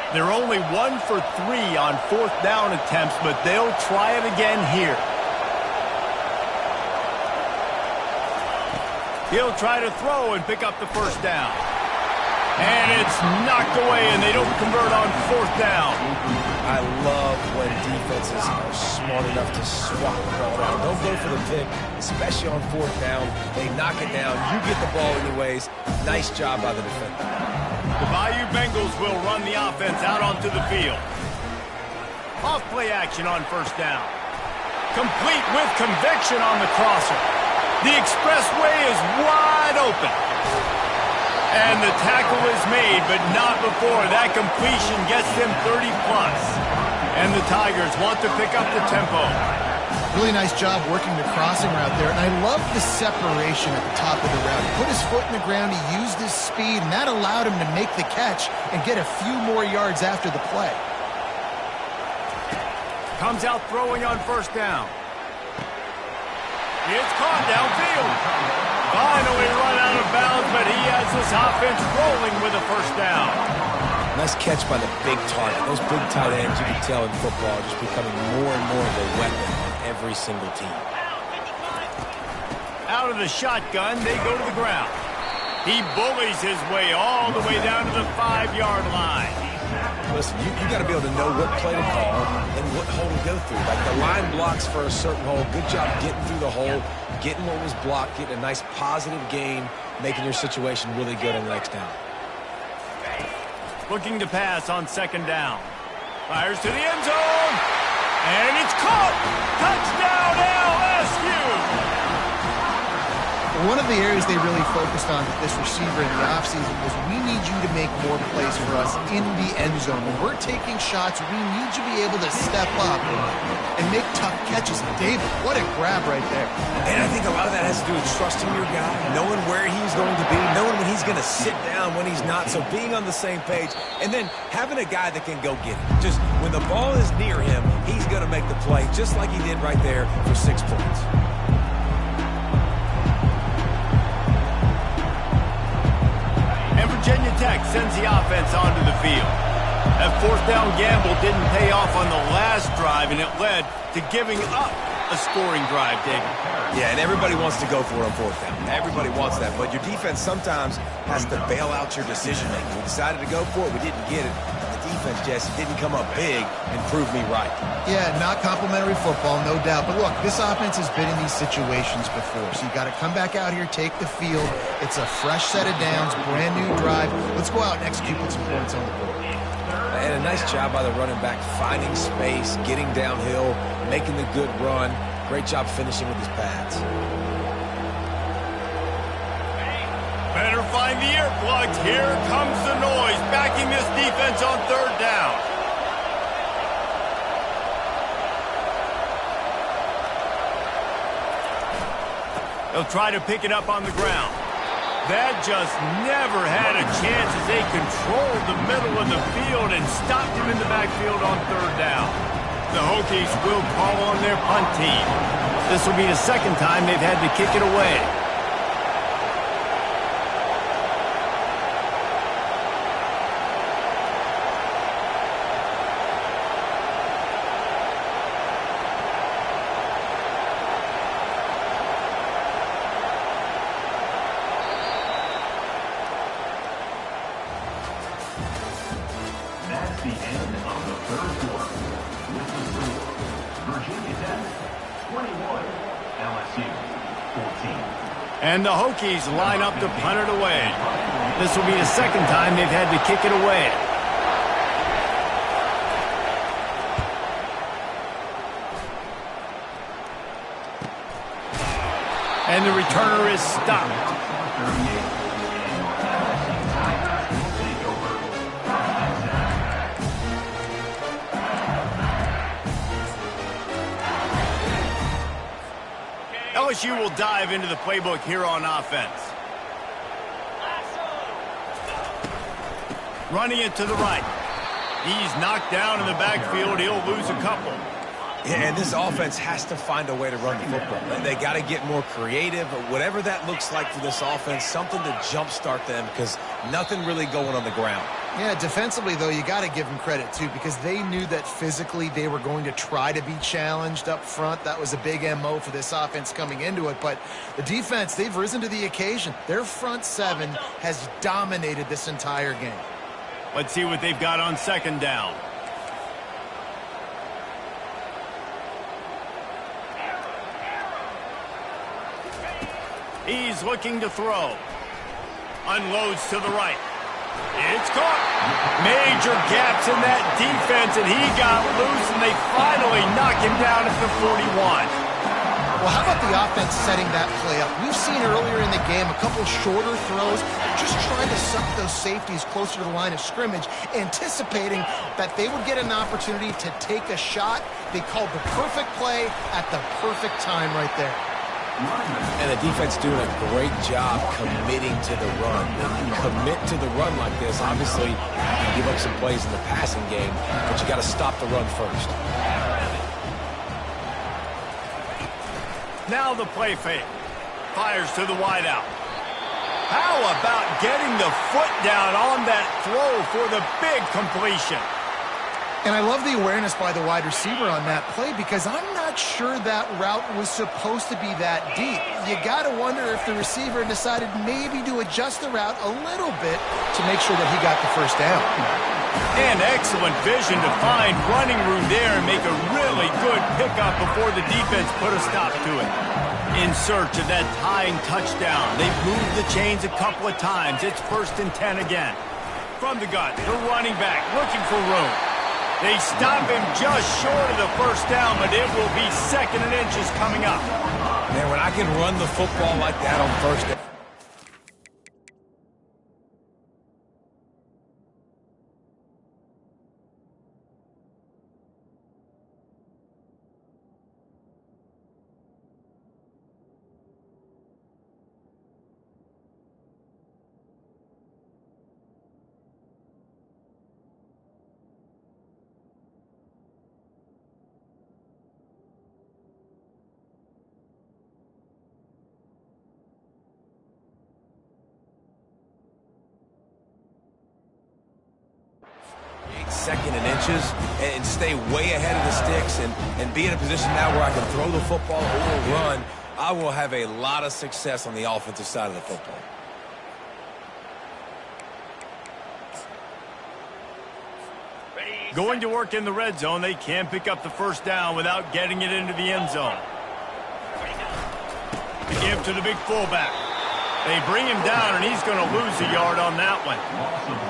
They're only 1 for 3 on 4th down attempts, but they'll try it again here. He'll try to throw and pick up the 1st down. And it's knocked away, and they don't convert on 4th down. I love when defenses are smart enough to swat the ball down. Don't go for the pick, especially on 4th down. They knock it down. You get the ball anyways. Nice job by the defender. The Bayou Bengals will run the offense out onto the field. Off play action on 1st down. Complete with conviction on the crosser. The expressway is wide open. And the tackle is made, but not before that completion gets them 30+. And the Tigers want to pick up the tempo. Really nice job working the crossing route there, and I love the separation at the top of the route. He put his foot in the ground, he used his speed, and that allowed him to make the catch and get a few more yards after the play. Comes out throwing on 1st down. It's caught downfield. Finally run out of bounds, but he has this offense rolling with a 1st down. Nice catch by the big target. Those big tight ends, you can tell in football, are just becoming more and more of a weapon on every single team. Out of the shotgun, they go to the ground. He bullies his way all the way down to the 5-yard line. Listen, you got to be able to know what play to call and what hole to go through. Like the line blocks for a certain hole. Good job getting through the hole, getting what was blocked, getting a nice positive gain, making your situation really good on the next down. Looking to pass on 2nd down. Fires to the end zone. And it's caught. Touchdown LSU. One of the areas they really focused on with this receiver in the offseason was we need you to make more plays for us in the end zone. When we're taking shots, we need you to be able to step up and make tough catches. David, what a grab right there. And I think a lot of that has to do with trusting your guy, knowing where he's going to be, knowing when he's going to sit down, when he's not. So being on the same page, and then having a guy that can go get it. Just when the ball is near him, he's going to make the play, just like he did right there for 6 points. Virginia Tech sends the offense onto the field. That fourth down gamble didn't pay off on the last drive, and it led to giving up a scoring drive, David. Yeah, and everybody wants to go for it on fourth down. Everybody wants that, but your defense sometimes has to bail out your decision-making. We decided to go for it. We didn't get it. The defense, Jesse, didn't come up big and prove me right. Yeah, not complimentary football, no doubt. But look, this offense has been in these situations before, so you got to come back out here, take the field. It's a fresh set of downs, brand new drive. Let's go out and execute with some points on the board. And a nice job by the running back, finding space, getting downhill, making the good run. Great job finishing with his pads. Better find the earplugs. Here comes the noise, backing this defense on third down. They'll try to pick it up on the ground. That just never had a chance as they controlled the middle of the field and stopped him in the backfield on third down. The Hokies will call on their punt team. This will be the second time they've had to kick it away. That's the end of the third quarter. With the score, Virginia Tech 21, LSU 14. And the Hokies line up to punt it away. This will be the second time they've had to kick it away. And the returner is stopped. LSU will dive into the playbook here on offense. Running it to the right. He's knocked down in the backfield. He'll lose a couple. Yeah, and this offense has to find a way to run the football. They got to get more creative, whatever that looks like for this offense, something to jumpstart them because nothing really going on the ground. Yeah, defensively, though, you got to give them credit, too, because they knew that physically they were going to try to be challenged up front. That was a big MO for this offense coming into it. But the defense, they've risen to the occasion. Their front seven has dominated this entire game. Let's see what they've got on second down. He's looking to throw. Unloads to the right. It's caught. Major gaps in that defense, and he got loose, and they finally knock him down at the 41. Well, how about the offense setting that play up? We've seen earlier in the game a couple shorter throws, just trying to suck those safeties closer to the line of scrimmage, anticipating that they would get an opportunity to take a shot. They called the perfect play at the perfect time right there. And the defense doing a great job committing to the run. When you commit to the run like this, obviously you give up some plays in the passing game, but you got to stop the run first. Now the play fake. Fires to the wideout. How about getting the foot down on that throw for the big completion? And I love the awareness by the wide receiver on that play because I'm not sure that route was supposed to be that deep. You got to wonder if the receiver decided maybe to adjust the route a little bit to make sure that he got the first down. And excellent vision to find running room there and make a really good pickup before the defense put a stop to it. In search of that tying touchdown. They've moved the chains a couple of times. It's 1st and 10 again. From the gun, the running back looking for room. They stop him just short of the first down, but it will be 2nd and inches coming up. Man, when I can run the football like that on first down. second and inches and stay way ahead of the sticks and be in a position now where I can throw the football or run, I will have a lot of success on the offensive side of the football. Going to work in the red zone, they can't pick up the first down without getting it into the end zone. The give to the big fullback. They bring him down, and he's going to lose a yard on that one.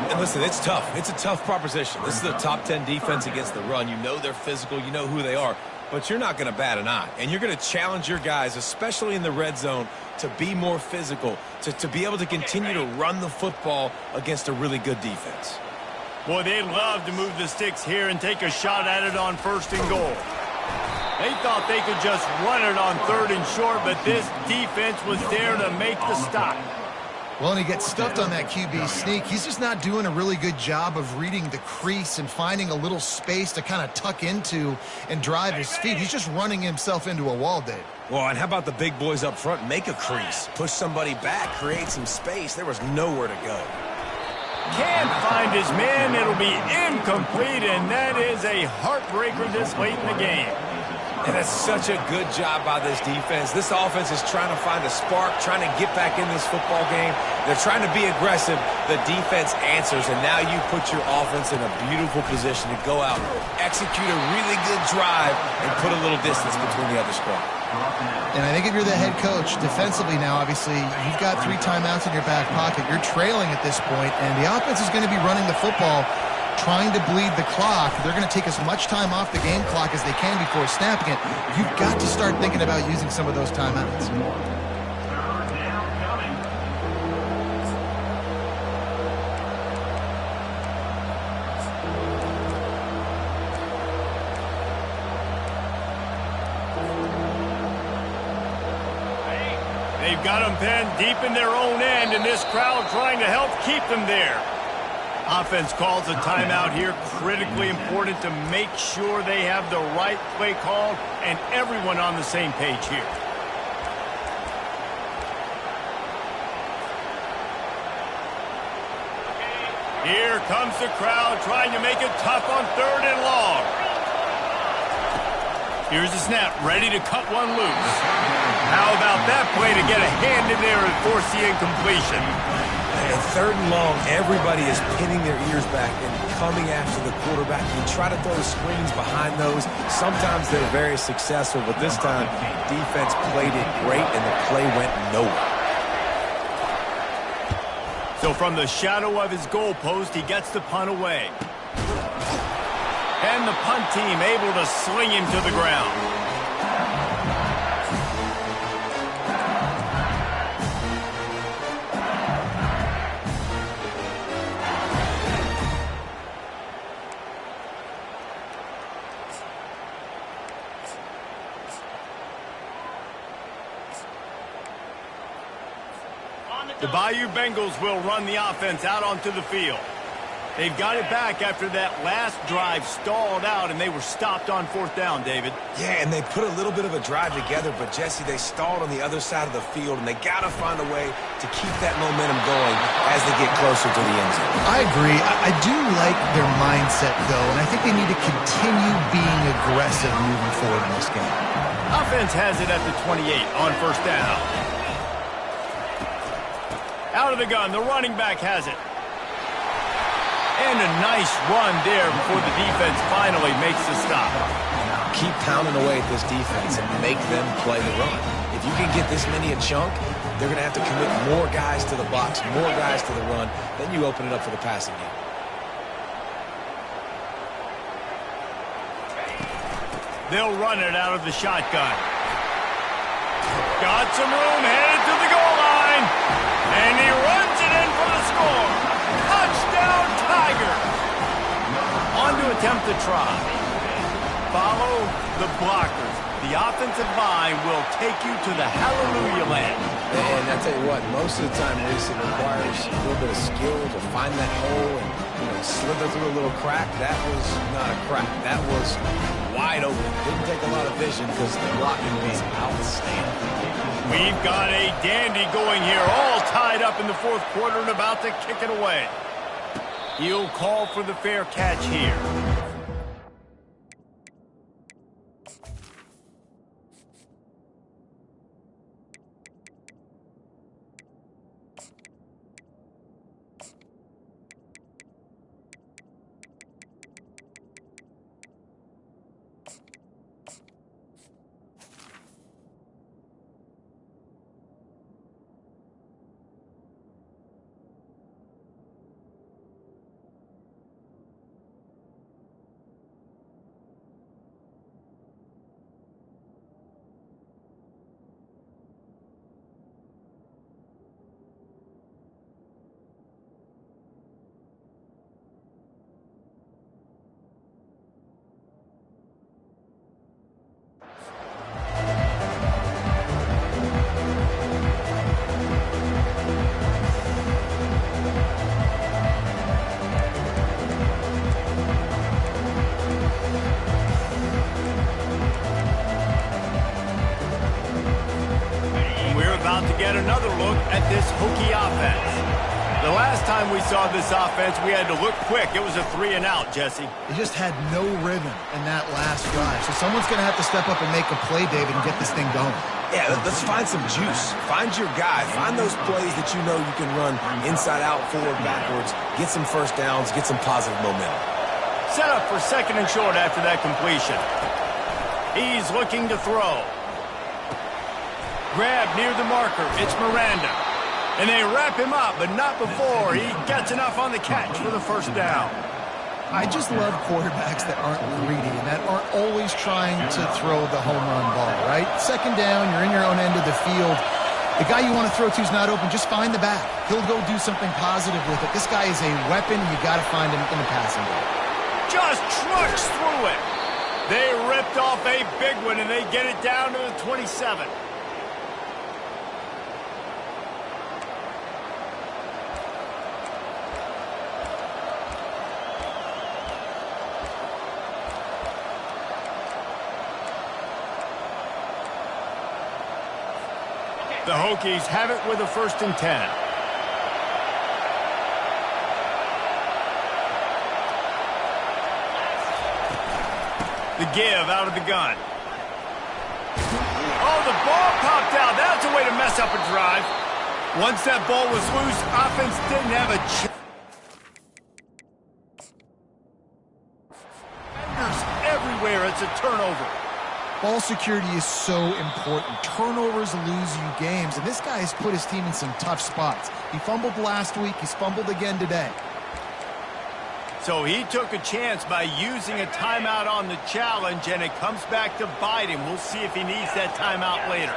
And listen, it's tough. It's a tough proposition. This is a top 10 defense against the run. You know they're physical. You know who they are. But you're not going to bat an eye. And you're going to challenge your guys, especially in the red zone, to be more physical, to be able to continue to run the football against a really good defense. Boy, they'd love to move the sticks here and take a shot at it on 1st and goal. They thought they could just run it on 3rd and short, but this defense was there to make the stop. Well, and he gets stuffed on that QB sneak. He's just not doing a really good job of reading the crease and finding a little space to kind of tuck into and drive his feet. He's just running himself into a wall, Dave. Well, and how about the big boys up front? Make a crease, push somebody back, create some space. There was nowhere to go. Can't find his man. It'll be incomplete, and that is a heartbreaker this late in the game. And that's such a good job by this defense. This offense is trying to find a spark, trying to get back in this football game. They're trying to be aggressive. The defense answers, and now you put your offense in a beautiful position to go out, execute a really good drive, and put a little distance between the other squad. And I think if you're the head coach, defensively now, obviously, you've got 3 timeouts in your back pocket. You're trailing at this point, and the offense is going to be running the football, trying to bleed the clock. They're going to take as much time off the game clock as they can before snapping it. You've got to start thinking about using some of those timeouts. They've got them pinned deep in their own end, and this crowd trying to help keep them there. Offense calls a timeout here. Critically important to make sure they have the right play called and everyone on the same page here. Here comes the crowd trying to make it tough on 3rd and long. Here's the snap, ready to cut one loose. How about that play to get a hand in there and force the incompletion? And 3rd and long, everybody is pinning their ears back and coming after the quarterback. You try to throw screens behind those. Sometimes they're very successful, but this time, defense played it great and the play went nowhere. So from the shadow of his goalpost, he gets the punt away. And the punt team able to sling him to the ground. The Bayou Bengals will run the offense out onto the field. They've got it back after that last drive stalled out, and they were stopped on 4th down, David. Yeah, and they put a little bit of a drive together, but, Jesse, they stalled on the other side of the field, and they got to find a way to keep that momentum going as they get closer to the end zone. I agree. I do like their mindset, though, and I think they need to continue being aggressive moving forward in this game. Offense has it at the 28 on 1st down. Out of the gun, the running back has it. And a nice run there before the defense finally makes the stop. Keep pounding away at this defense and make them play the run. If you can get this many a chunk, they're going to have to commit more guys to the box, more guys to the run. Then you open it up for the passing game. They'll run it out of the shotgun. Got some room, headed to the goal line. And he runs it in for the score. Touchdown, Tiger. On to attempt the try. Follow the blockers. The offensive line will take you to the hallelujah land. And I tell you what, most of the time, Reese, it requires a little bit of skill to find that hole and slither through a little crack. That was not a crack. That was wide open. Didn't take a lot of vision because the blocking was outstanding. We've got a dandy going here, all tied up in the 4th quarter and about to kick it away. He'll call for the fair catch here. Another look at this Hokie offense. The last time we saw this offense, we had to look quick. It was a 3-and-out, Jesse. They just had no rhythm in that last drive. So someone's going to have to step up and make a play, David, and get this thing going. Yeah, let's find some juice. Find your guy. Find those plays that you know you can run inside out, forward, backwards. Get some first downs. Get some positive momentum. Set up for 2nd and short after that completion. He's looking to throw. Grab near the marker. It's Miranda. And they wrap him up, but not before he gets enough on the catch for the first down. I just love quarterbacks that aren't greedy and that aren't always trying to throw the home run ball, right? 2nd down, you're in your own end of the field. The guy you want to throw to is not open. Just find the back. He'll go do something positive with it. This guy is a weapon. You got to find him in the passing game. Just trucks through it. They ripped off a big one, and they get it down to the 27. The Hokies have it with a 1st and 10. The give out of the gun. Oh, the ball popped out. That's a way to mess up a drive. Once that ball was loose, offense didn't have a chance. Everywhere, it's a turnover. Ball security is so important. Turnovers lose you games, and this guy has put his team in some tough spots. He fumbled last week. He's fumbled again today. So he took a chance by using a timeout on the challenge, and it comes back to bite him. We'll see if he needs that timeout later.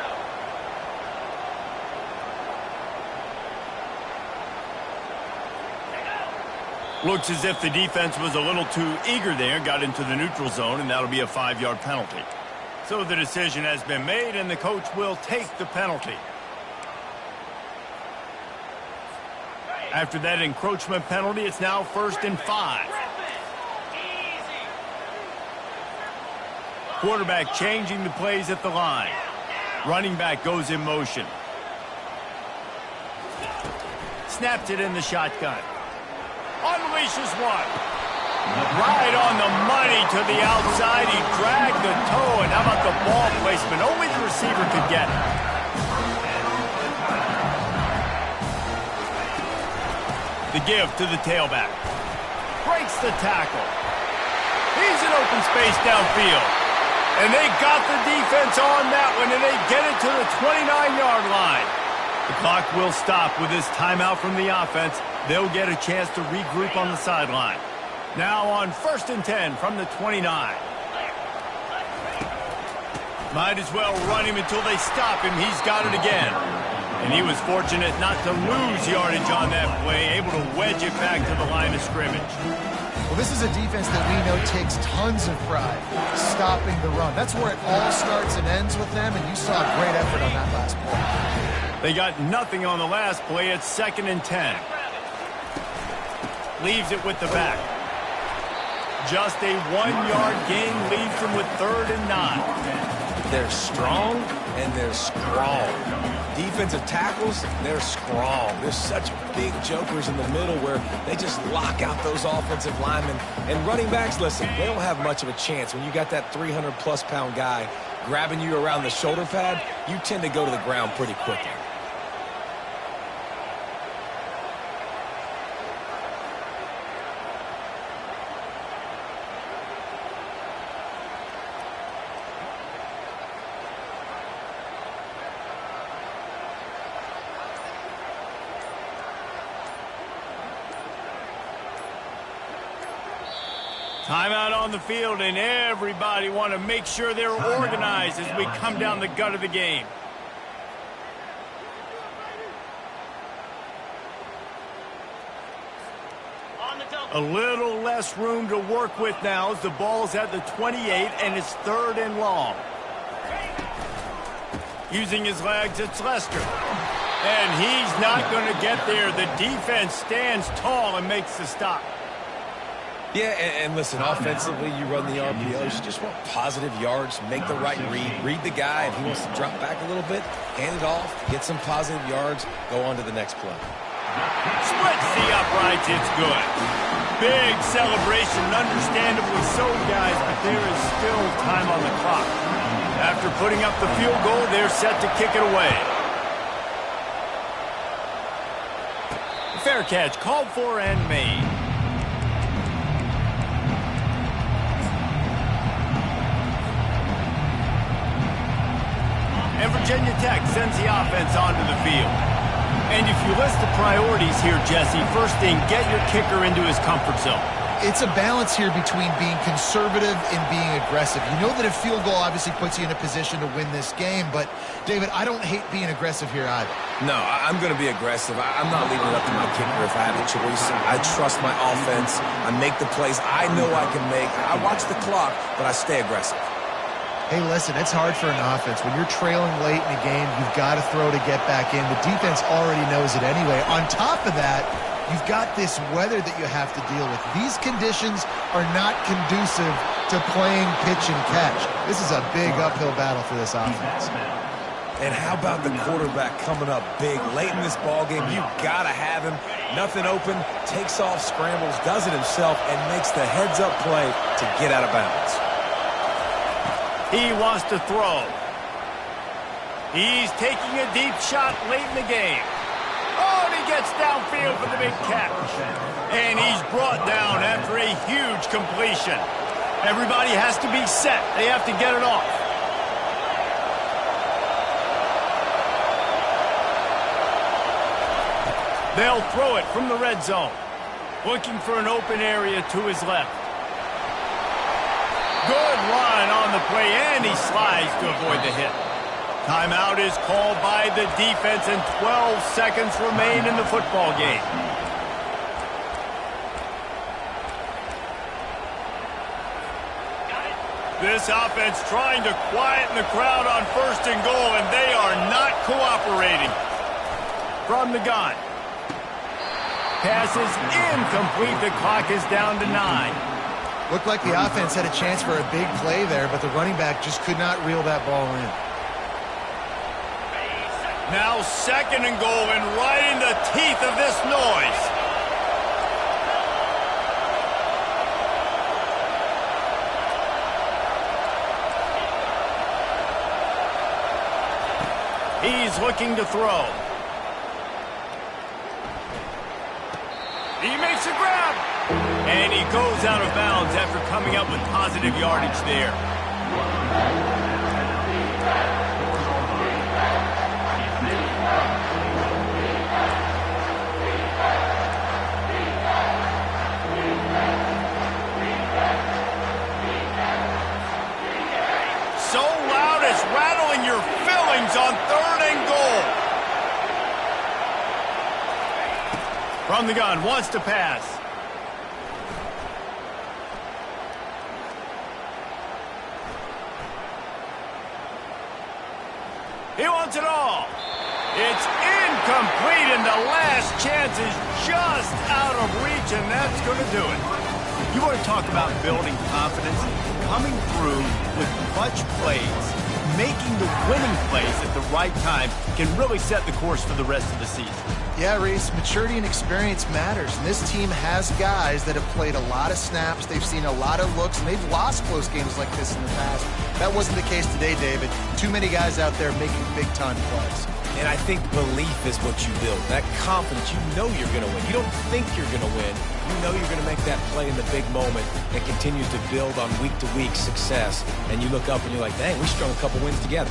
Looks as if the defense was a little too eager there, got into the neutral zone, and that'll be a 5-yard penalty. So the decision has been made, and the coach will take the penalty. After that encroachment penalty, it's now 1st and 5. Quarterback changing the plays at the line. Running back goes in motion. Snapped it in the shotgun. Unleashes one. Right on the money to the outside. He dragged the toe, and how about the ball placement? Only the receiver could get it. The give to the tailback. Breaks the tackle. He's in open space downfield. And they got the defense on that one, and they get it to the 29-yard line. The clock will stop with this timeout from the offense. They'll get a chance to regroup on the sideline. Now on 1st and 10 from the 29. Might as well run him until they stop him. He's got it again. And he was fortunate not to lose yardage on that play, able to wedge it back to the line of scrimmage. Well, this is a defense that we know takes tons of pride stopping the run. That's where it all starts and ends with them, and you saw a great effort on that last play. They got nothing on the last play. It's 2nd and 10. Leaves it with the back. Just a 1-yard gain leaves them with 3rd and 9. They're strong and they're strong. Defensive tackles, they're strong. There's such big jokers in the middle where they just lock out those offensive linemen. And running backs, listen, they don't have much of a chance. When you got that 300-plus pound guy grabbing you around the shoulder pad, you tend to go to the ground pretty quickly. Timeout on the field, and everybody want to make sure they're organized as we come down the gut of the game. A little less room to work with now as the ball's at the 28 and it's 3rd and long. Using his legs, it's Lester. And he's not going to get there. The defense stands tall and makes the stop. Yeah, and listen, offensively, you run the RPOs. You just want positive yards, make the right read the guy. If he wants to drop back a little bit, hand it off, get some positive yards, go on to the next play. Splits the uprights, it's good. Big celebration, understandably so, guys, but there is still time on the clock. After putting up the field goal, they're set to kick it away. Fair catch, called for and made. And Virginia Tech sends the offense onto the field. And if you list the priorities here, Jesse, first thing, get your kicker into his comfort zone. It's a balance here between being conservative and being aggressive. You know that a field goal obviously puts you in a position to win this game, but, David, I don't hate being aggressive here either. No, I'm going to be aggressive. I'm not leaving it up to my kicker if I have a choice. I trust my offense. I make the plays I know I can make. I watch the clock, but I stay aggressive. Hey, listen, it's hard for an offense. When you're trailing late in a game, you've got to throw to get back in. The defense already knows it anyway. On top of that, you've got this weather that you have to deal with. These conditions are not conducive to playing pitch and catch. This is a big uphill battle for this offense. And how about the quarterback coming up big late in this ballgame? You got to have him. Nothing open, takes off, scrambles, does it himself, and makes the heads-up play to get out of bounds. He wants to throw. He's taking a deep shot late in the game. Oh, and he gets downfield for the big catch. And he's brought down after a huge completion. Everybody has to be set. They have to get it off. They'll throw it from the red zone. Looking for an open area to his left. Good line on the play, and he slides to avoid the hit. Timeout is called by the defense, and 12 seconds remain in the football game. This offense trying to quieten the crowd on 1st and goal, and they are not cooperating. From the gun. Pass is incomplete. The clock is down to 9. Looked like the offense had a chance for a big play there, but the running back just could not reel that ball in. Now 2nd and goal, and right in the teeth of this noise. He's looking to throw. He makes a grab. And he goes out of bounds after coming up with positive yardage there. So loud it's rattling your fillings on 3rd and goal. From the gun, wants to pass. He wants it all. It's incomplete, and the last chance is just out of reach, and that's going to do it. You want to talk about building confidence? Coming through with clutch plays, making the winning plays at the right time can really set the course for the rest of the season. Yeah, Reese, maturity and experience matters, and this team has guys that have played a lot of snaps, they've seen a lot of looks, and they've lost close games like this in the past. That wasn't the case today, David. Too many guys out there making big-time plays. And I think belief is what you build. That confidence, you know you're going to win. You don't think you're going to win. You know you're going to make that play in the big moment and continue to build on week-to-week success. And you look up and you're like, dang, we strung a couple wins together.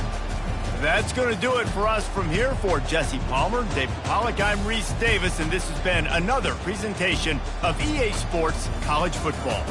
That's going to do it for us from here. For Jesse Palmer, David Pollack, I'm Reese Davis, and this has been another presentation of EA Sports College Football.